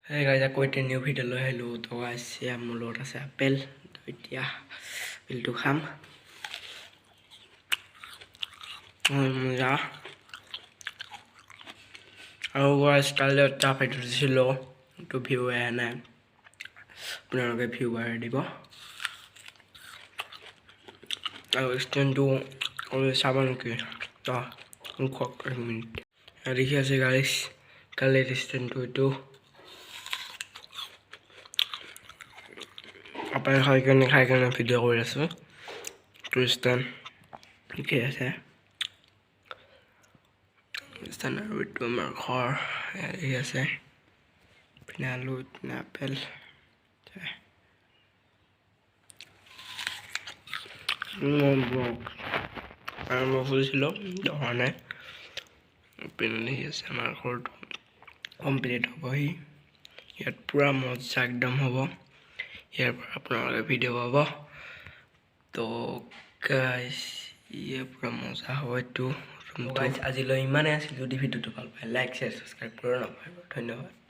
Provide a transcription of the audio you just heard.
Hey guys, I quite a new video. Hello, to guys, I'm Lord as apple. Yeah, will to ham. Yeah. Oh guys, tell your chap it is low to view and a view where they go. I will extend to all the 7k. Cook a minute. And here's a guys, tell it extend to do. Apa খাই video' কৰি আছোঁ টুৰিষ্টান ঠিকে আছে টুৰিষ্টান আৰু এইটো আমাৰ ঘৰ এই আছে পিনে আলু পিনে আপেল মই ফুৰিছিলোঁ হোৱা নাই পিনে আছে আমাৰ ঘৰটো কমপ্লিট হ'বহি ইয়াত পূৰা মজা একদম হ'ব ইয়াৰ পৰা আপোনালোকে ভিডিঅ' পাব তো গাইজ ইয়াৰ পৰা মজা হ'ব এইটো আজিলৈ ইমানেই আছিল যদি ভিডিঅ'টো ভাল পায় লাইক শ্বেয়াৰ ছাবস্ক্ৰাইব কৰিব নাপাহৰিব ধন্যবাদ